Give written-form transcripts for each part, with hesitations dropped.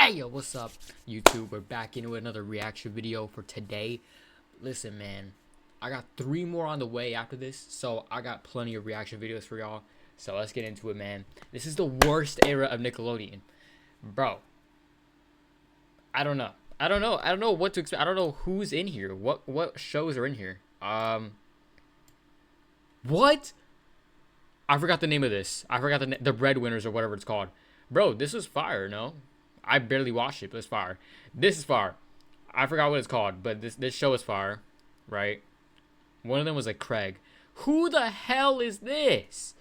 Hey, yo, what's up, YouTube? We're back into another reaction video for today. Listen, man, I got 3 more on the way after this, so I got plenty of reaction videos for y'all. So let's get into it, man. This is the worst era of Nickelodeon. Bro, I don't know. I don't know what to expect. I don't know who's in here. What shows are in here? What? I forgot the name of this. I forgot the Breadwinners or whatever it's called. Bro, this was fire, no? I barely watched it, but it's fire. This is fire. I forgot what it's called, but this show is fire, right? One of them was like Craig. Who the hell is this?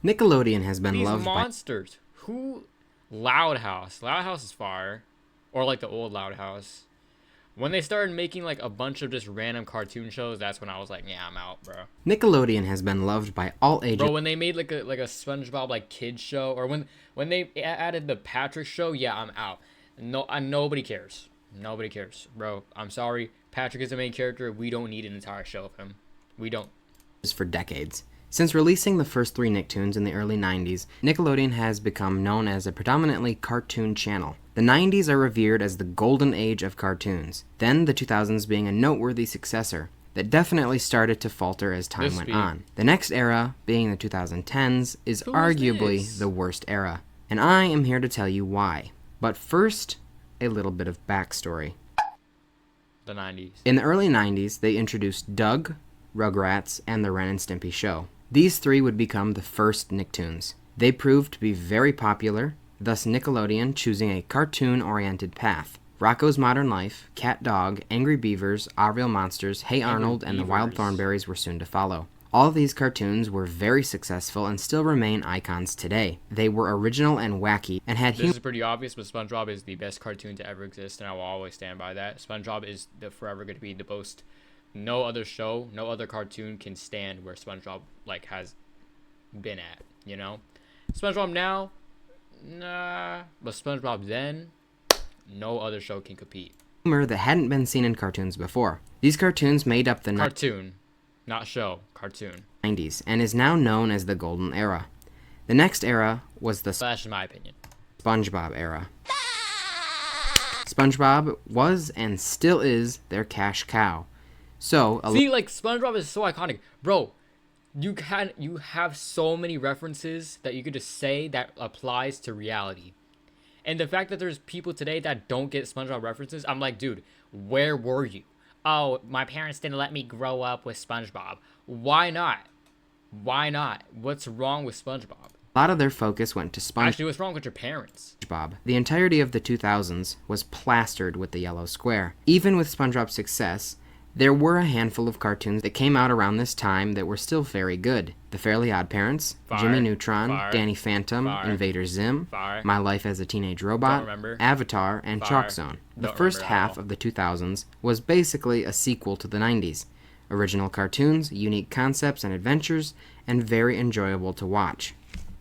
Nickelodeon has been loved by monsters. Who? Loud House. Loud House is fire. Or like the old Loud House. When they started making like a bunch of just random cartoon shows, that's when I was like, yeah, I'm out, bro. Nickelodeon has been loved by all ages. Bro, when they made like a SpongeBob like kids show, or when they added the Patrick show, yeah, I'm out. No, nobody cares. Nobody cares, bro. I'm sorry. Patrick is the main character. We don't need an entire show of him. We don't. For decades. Since releasing the first 3 Nicktoons in the early 90s, Nickelodeon has become known as a predominantly cartoon channel. The 90s are revered as the golden age of cartoons, then the 2000s being a noteworthy successor that definitely started to falter as time went on. The next era, being the 2010s, is arguably the worst era, and I am here to tell you why. But first, a little bit of backstory. The 90s. In the early 90s, they introduced Doug, Rugrats, and the Ren and Stimpy Show. These 3 would become the first Nicktoons. They proved to be very popular, thus Nickelodeon choosing a cartoon-oriented path. Rocko's Modern Life, Cat Dog, Angry Beavers, Our Real Monsters, Hey Arnold, and The Wild Thornberrys were soon to follow. All of these cartoons were very successful and still remain icons today. They were original and wacky, and had This is pretty obvious, but SpongeBob is the best cartoon to ever exist, and I will always stand by that. SpongeBob is forever going to be the most. No other show, no other cartoon can stand where SpongeBob like has been at, you know? SpongeBob now, nah, but SpongeBob then, no other show can compete. Humor that hadn't been seen in cartoons before. These cartoons made up the cartoon, not show, cartoon 90s, and is now known as the Golden Era. The next era was the That's in my opinion. SpongeBob era. SpongeBob was and still is their cash cow. So see, like SpongeBob is so iconic, bro. You have so many references that you could just say that applies to reality, and the fact that there's people today that don't get SpongeBob references, I'm like, dude, where were you? Oh, my parents didn't let me grow up with SpongeBob. Why not? Why not? What's wrong with SpongeBob? A lot of their focus went to SpongeBob. Actually, what's wrong with your parents? The entirety of the 2000s was plastered with the yellow square. Even with SpongeBob's success, there were a handful of cartoons that came out around this time that were still very good. The Fairly OddParents, Jimmy Neutron, Danny Phantom, Invader Zim, My Life as a Teenage Robot, Avatar, and Chalk Zone. The first half of the 2000s was basically a sequel to the 90s. Original cartoons, unique concepts and adventures, and very enjoyable to watch.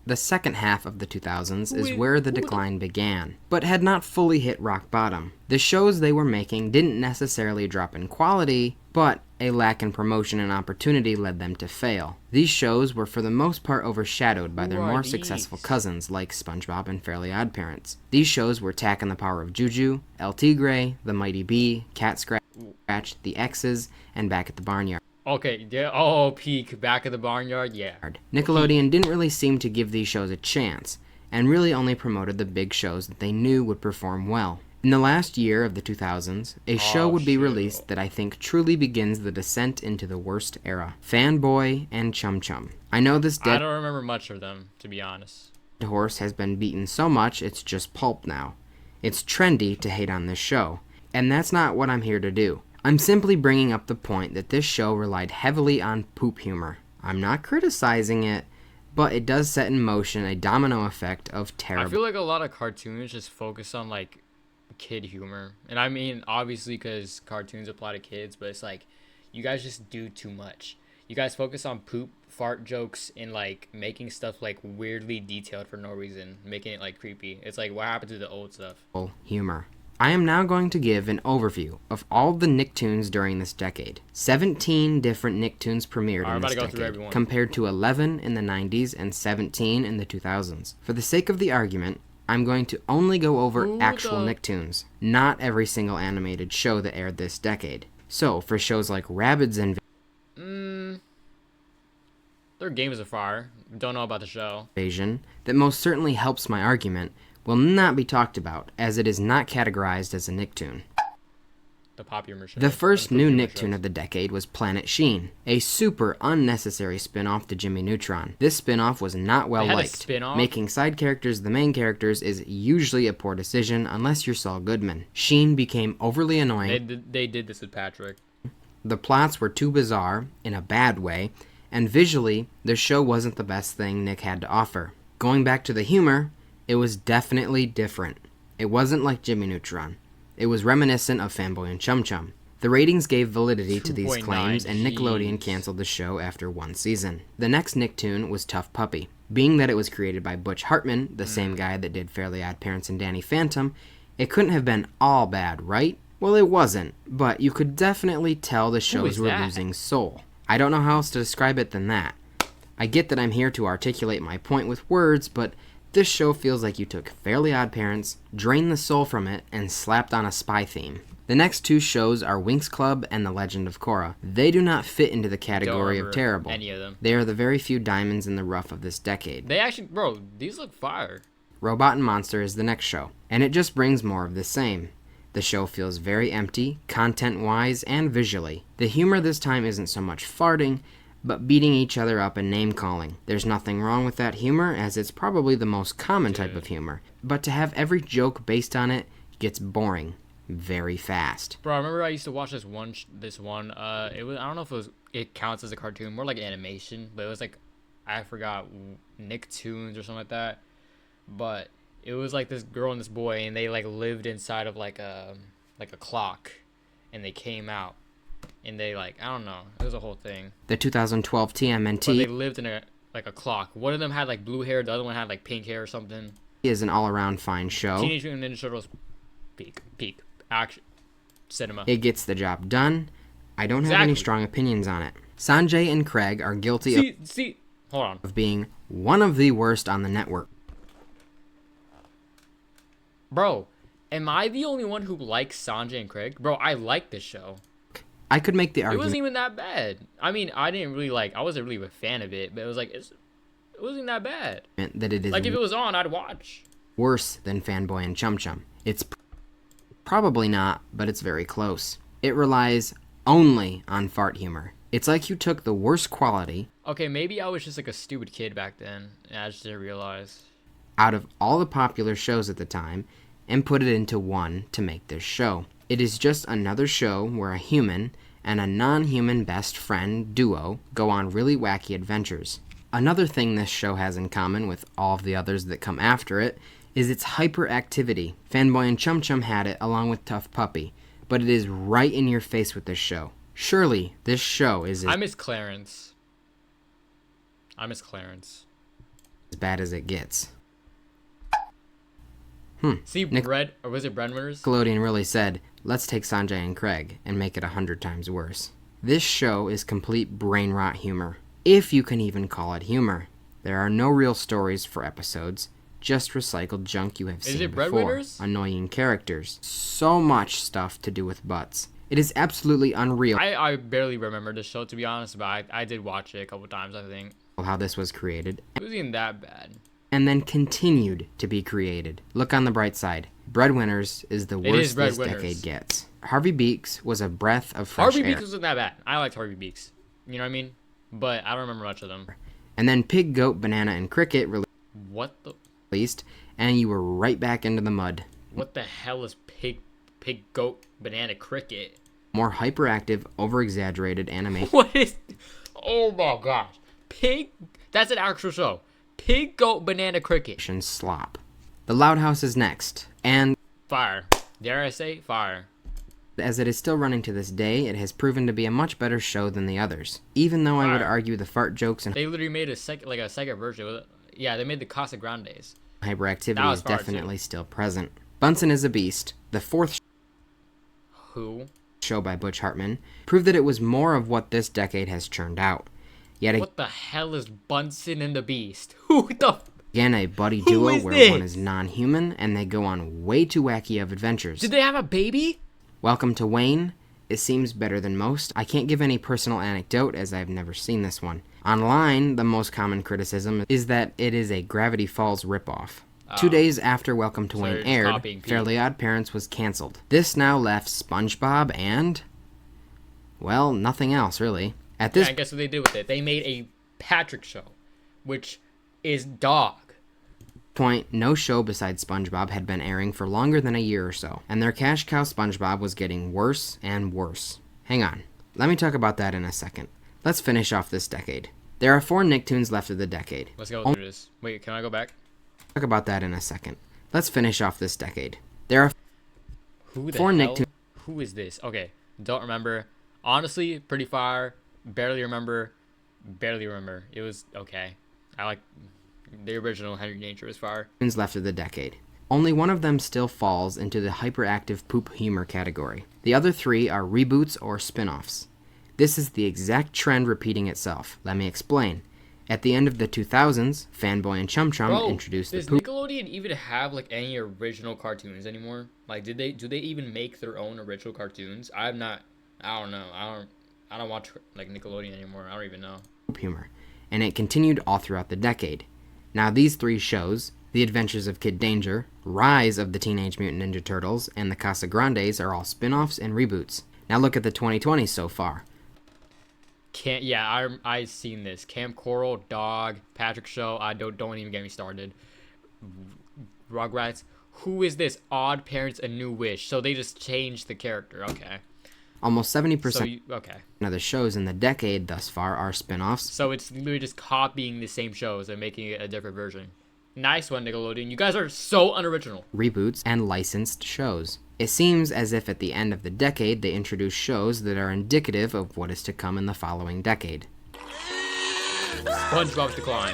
The second half of the 2000s is where the decline began, but had not fully hit rock bottom. The shows they were making didn't necessarily drop in quality, but a lack in promotion and opportunity led them to fail. These shows were for the most part overshadowed by their more successful cousins like SpongeBob and Fairly OddParents. These shows were Tak and the Power of Juju, El Tigre, The Mighty Bee, Cat Scratch, The X's, and Back at the Barnyard. Okay, yeah, oh, peak, Back at the Barnyard, yeah. Nickelodeon didn't really seem to give these shows a chance, and really only promoted the big shows that they knew would perform well. In the last year of the 2000s, a show would be released that I think truly begins the descent into the worst era. Fanboy and Chum Chum. I know this I don't remember much of them, to be honest. Horse has been beaten so much it's just pulp now. It's trendy to hate on this show, and that's not what I'm here to do. I'm simply bringing up the point that this show relied heavily on poop humor. I'm not criticizing it, but it does set in motion a domino effect of terrible. I feel like a lot of cartoons just focus on like kid humor, and I mean obviously because cartoons apply to kids, but it's like you guys just do too much. You guys focus on poop, fart jokes, and like making stuff like weirdly detailed for no reason, making it like creepy. It's like, what happened to the old stuff? Humor. I am now going to give an overview of all the Nicktoons during this decade. 17 different Nicktoons premiered in this decade, compared to 11 in the 90s and 17 in the 2000s. For the sake of the argument, I'm going to only go over Who actual the- Nicktoons, not every single animated show that aired this decade. So, for shows like Rabbids Their games are fire. Don't know about the show. Invasion, that most certainly helps my argument, will not be talked about, as it is not categorized as a Nicktoon. The Pop Humor show. The first new Humor Nicktoon shows. of the decade was Planet Sheen, a super unnecessary spin-off to Jimmy Neutron. This spin-off was not well They had a liked. spin-off? Making side characters the main characters is usually a poor decision unless you're Saul Goodman. Sheen became overly annoying. They did this with Patrick. The plots were too bizarre, in a bad way, and visually, the show wasn't the best thing Nick had to offer. Going back to the humor, it was definitely different. It wasn't like Jimmy Neutron. It was reminiscent of Fanboy and Chum Chum. The ratings gave validity to these 2.9, claims, and Nickelodeon jeez. canceled the show after one season. The next Nicktoon was Tough Puppy. Being that it was created by Butch Hartman, the same guy that did Fairly Odd Parents and Danny Phantom, it couldn't have been all bad, right? Well, it wasn't, but you could definitely tell the shows is were that? losing soul. I don't know how else to describe it than that. I get that I'm here to articulate my point with words, but this show feels like you took Fairly Odd Parents, drained the soul from it, and slapped on a spy theme. The next two shows are Winx Club and The Legend of Korra. They do not fit into the category of remember terrible. any of them. They are the very few diamonds in the rough of this decade. They actually, bro, these look fire. Robot and Monster is the next show, and it just brings more of the same. The show feels very empty, content-wise and visually. The humor this time isn't so much farting, but beating each other up and name-calling. There's nothing wrong with that humor, as it's probably the most common type of humor. But to have every joke based on it gets boring very fast. Bro, I remember I used to watch this one. It was, I don't know if it counts as a cartoon, more like animation, but it was like, I forgot, Nicktoons or something like that. But it was like this girl and this boy, and they like lived inside of like a clock, and they came out, and they like, I don't know, it was a whole thing. The 2012 But they TMNT lived in a clock. One of them had like blue hair, the other one had like pink hair or something. is an all-around fine show. Teenage Mutant Ninja Turtles, peak action cinema. It gets the job done. I don't have any Exactly. strong opinions on it. Sanjay and Craig are guilty See, hold on. of being one of the worst on the network. Bro, am I the only one who likes Sanjay and Craig? Bro, I like this show. I could make the It argument wasn't even that bad. I mean, I wasn't really a fan of it, but it was like, it wasn't that bad. that it is Like, if it was on, I'd watch. worse than Fanboy and Chum Chum. It's probably not, but it's very close. It relies only on fart humor. It's like you took the worst quality Okay, maybe I was just like a stupid kid back then, and I just didn't realize. out of all the popular shows at the time and put it into one to make this show. It is just another show where a human and a non-human best friend duo go on really wacky adventures. Another thing this show has in common with all of the others that come after it is its hyperactivity. Fanboy and Chum Chum had it along with Tough Puppy, but it is right in your face with this show. Surely this show is I miss Clarence. as bad as it gets. See, or was it Breadwinners? Nickelodeon really said, let's take Sanjay and Craig and make it 100 times worse. This show is complete brain rot humor, if you can even call it humor. There are no real stories for episodes, just recycled junk you have seen it before. Breadwinners? Annoying characters. So much stuff to do with butts. It is absolutely unreal I barely remember the show, to be honest, but I did watch it a couple times, I think. how this was created, It wasn't even that bad. and then continued to be created. Look on the bright side. Breadwinners is the It worst is this Breadwinners. decade gets. Harvey Beaks was a breath of fresh Harvey air. Beaks wasn't that bad. I liked Harvey Beaks. You know what I mean? But I don't remember much of them. And then Pig, Goat, Banana, and Cricket What the released, and you were right back into the mud. hell is pig, goat, banana, cricket? More hyperactive, over-exaggerated animation What is? Oh my gosh, pig. That's an actual show. Pig, goat, banana, cricket. slop. The Loud House is next, and Fire. Dare I say fire? as it is still running to this day, it has proven to be a much better show than the others. Even though I would Fire. argue the fart jokes and They literally made a second version. Yeah, they made the Casa Grandes. That hyperactivity was is fart, definitely still present. Bunsen is a Beast, the fourth Who? show by Butch Hartman, proved that it was more of what this decade has churned out. Yet What the hell is Bunsen and the Beast? Who the? Again, a buddy Who duo is where this? one is non-human and they go on way too wacky of adventures. Did they have a baby? Welcome to Wayne. It seems better than most. I can't give any personal anecdote as I've never seen this one. Online, the most common criticism is that it is a Gravity Falls ripoff. 2 days after Welcome to So Wayne they're just aired, copying Pete. Fairly Odd Parents was canceled. This now left SpongeBob and, well, nothing else really. At this Yeah, I guess what they did with it. They made a Patrick show, which is dog. point, no show besides SpongeBob had been airing for longer than a year or so, and their cash cow SpongeBob was getting worse and worse. Hang on, let me talk about that in a second. Let's finish off this decade. There are 4 Nicktoons left of the decade. Let's go through this. Wait, can I go back? Talk about that in a second. Let's finish off this decade. There are Who the 4 hell? Nicktoons. Who is this? Okay, don't remember. Honestly, pretty fire. Barely remember. Barely remember. It was okay. I like the original Henry Danger was fire. Left of the decade. Only one of them still falls into the hyperactive poop humor category. The other 3 are reboots or spin-offs. This is the exact trend repeating itself. Let me explain. At the end of the 2000s, Fanboy and Chum Chum Bro, introduced the does poop. Nickelodeon even have like any original cartoons anymore? Like, do they even make their own original cartoons? I don't know. I don't watch like Nickelodeon anymore. I don't even know. Humor, and it continued all throughout the decade. Now these 3 shows, The Adventures of Kid Danger, Rise of the Teenage Mutant Ninja Turtles, and The Casa Grandes are all spin-offs and reboots. Now look at the 2020s so far. I've seen this. Camp Coral, Dog, Patrick Show. I don't even get me started. Rugrats. Who is this? Odd Parents, A New Wish. So they just changed the character. Okay. Almost 70% Okay. of the shows in the decade thus far are spin-offs. So it's literally just copying the same shows and making it a different version. Nice one, Nickelodeon. You guys are so unoriginal. Reboots, and licensed shows. It seems as if at the end of the decade they introduce shows that are indicative of what is to come in the following decade. SpongeBob's decline.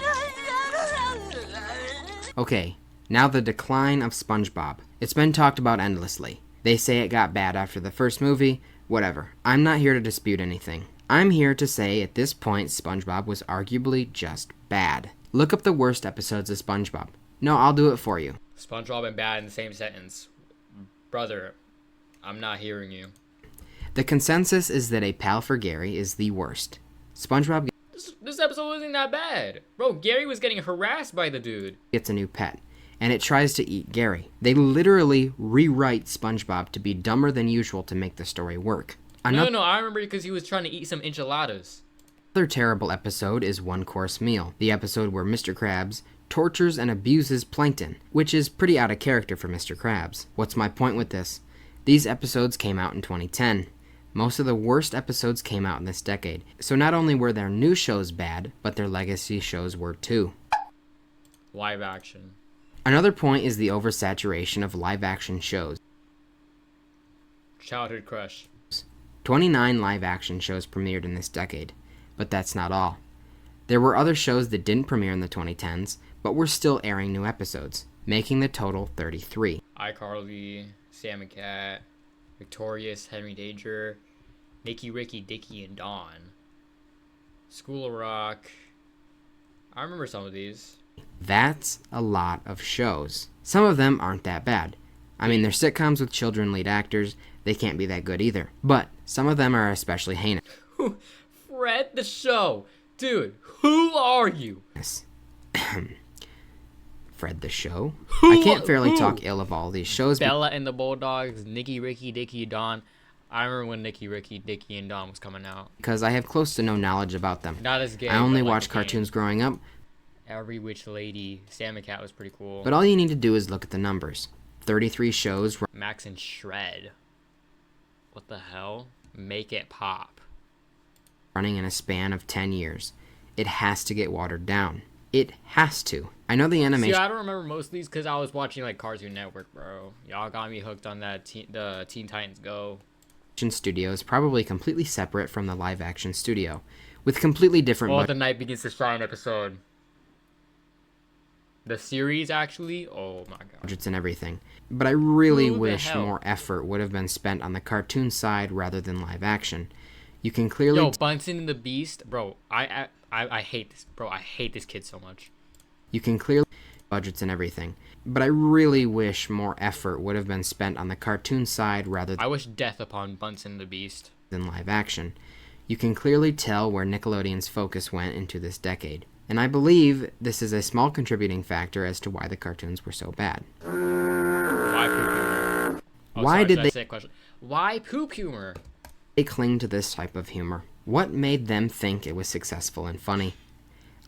Okay, now the decline of SpongeBob. It's been talked about endlessly. They say it got bad after the first movie, whatever. I'm not here to dispute anything. I'm here to say at this point SpongeBob was arguably just bad. Look up the worst episodes of SpongeBob. No, I'll do it for you. SpongeBob and bad in the same sentence. Brother, I'm not hearing you. The consensus is that A Pal for Gary is the worst. SpongeBob This episode wasn't that bad. Bro, Gary was getting harassed by the dude. gets a new pet, and it tries to eat Gary. They literally rewrite SpongeBob to be dumber than usual to make the story work. No, I remember because he was trying to eat some enchiladas. Another terrible episode is One Course Meal, the episode where Mr. Krabs tortures and abuses Plankton, which is pretty out of character for Mr. Krabs. What's my point with this? These episodes came out in 2010. Most of the worst episodes came out in this decade. So not only were their new shows bad, but their legacy shows were too. Live action. Another point is the oversaturation of live-action shows. Childhood crush. 29 live-action shows premiered in this decade, but that's not all. There were other shows that didn't premiere in the 2010s, but were still airing new episodes, making the total 33. iCarly, Sam and Cat, Victorious, Henry Danger, Nicky, Ricky, Dickie, and Dawn. School of Rock. I remember some of these. That's a lot of shows. Some of them aren't that bad. I mean, they're sitcoms with children lead actors. They can't be that good either. But some of them are especially heinous. Fred the Show. Dude, who are you? Fred the Show? I can't fairly talk ill of all these shows. Bella and the Bulldogs, Nicky, Ricky, Dickie, Dawn. I remember when Nicky, Ricky, Dickie, and Dawn was coming out. Because I have close to no knowledge about them. Not as gay. I only but like watched the game. cartoons growing up. Every Witch Lady, Sam and Cat was pretty cool. But all you need to do is look at the numbers. 33 shows. Max and Shred. What the hell? Make It Pop. Running in a span of 10 years. It has to get watered down. It has to. I know the animation See, I don't remember most of these because I was watching like Cartoon Network, bro. Y'all got me hooked on that the Teen Titans Go. studio is probably completely separate from the live action studio, with completely different Oh, The Night Begins to Shine episode. The series, actually? Oh my god. budgets and everything. But I really Who the wish hell? more effort would have been spent on the cartoon side rather than live action. You can clearly Yo, Bunsen and the Beast, bro. I hate this, bro. I hate this kid so much. You can clearly budgets and everything. But I really wish more effort would have been spent on the cartoon side rather I wish death upon Bunsen the Beast. than live action. You can clearly tell where Nickelodeon's focus went into this decade. And I believe this is a small contributing factor as to why the cartoons were so bad. Why poop humor? Oh, Why sorry, did should I they- say a question? Why poop humor? They cling to this type of humor. What made them think it was successful and funny?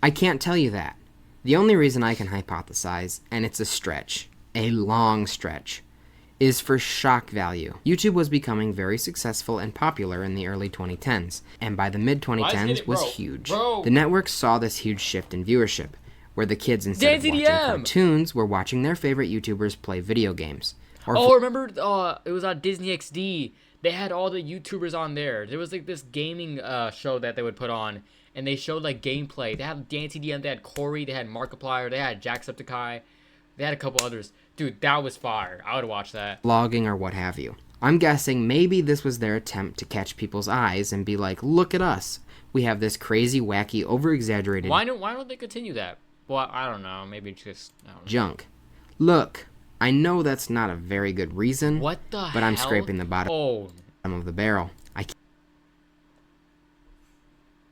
I can't tell you that. The only reason I can hypothesize, and it's a stretch, a long stretch, is for shock value. YouTube was becoming very successful and popular in the early 2010s, and by the mid-2010s was huge. The network saw this huge shift in viewership, where the kids, instead of watching cartoons, were watching their favorite YouTubers play video games. Remember, it was on Disney XD. They had all the YouTubers on there. There was like this gaming show that they would put on, and they showed like gameplay. They had DanceDM, they had Corey, they had Markiplier, they had Jacksepticeye, they had a couple others. Dude, that was fire. I would watch that. Vlogging or what have you. I'm guessing maybe this was their attempt to catch people's eyes and be like, look at us. We have this crazy, wacky, over-exaggerated Why don't they continue that? Well, I don't know. Maybe just junk. Look, I know that's not a very good reason. What the hell? But I'm scraping the bottom of the barrel.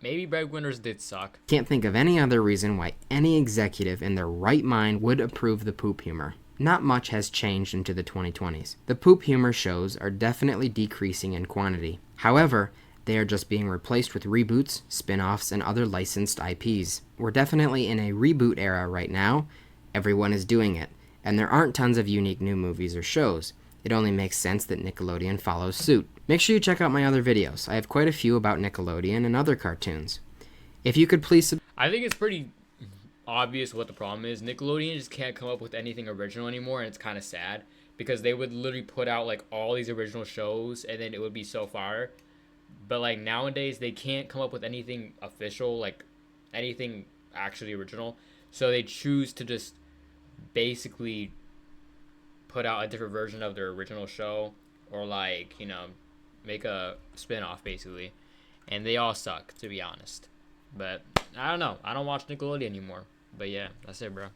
Maybe Breadwinners did suck. Can't think of any other reason why any executive in their right mind would approve the poop humor. Not much has changed into the 2020s. The poop humor shows are definitely decreasing in quantity. However, they are just being replaced with reboots, spin-offs, and other licensed IPs. We're definitely in a reboot era right now. Everyone is doing it, and there aren't tons of unique new movies or shows. It only makes sense that Nickelodeon follows suit. Make sure you check out my other videos. I have quite a few about Nickelodeon and other cartoons. If you could please I think it's pretty obvious what the problem is. Nickelodeon just can't come up with anything original anymore, and it's kind of sad because they would literally put out like all these original shows and then it would be so far. But like nowadays they can't come up with anything official, like anything actually original. So they choose to just basically put out a different version of their original show, or like, make a spin-off basically. And they all suck, to be honest. But I don't know. I don't watch Nickelodeon anymore. But yeah, that's it, bro.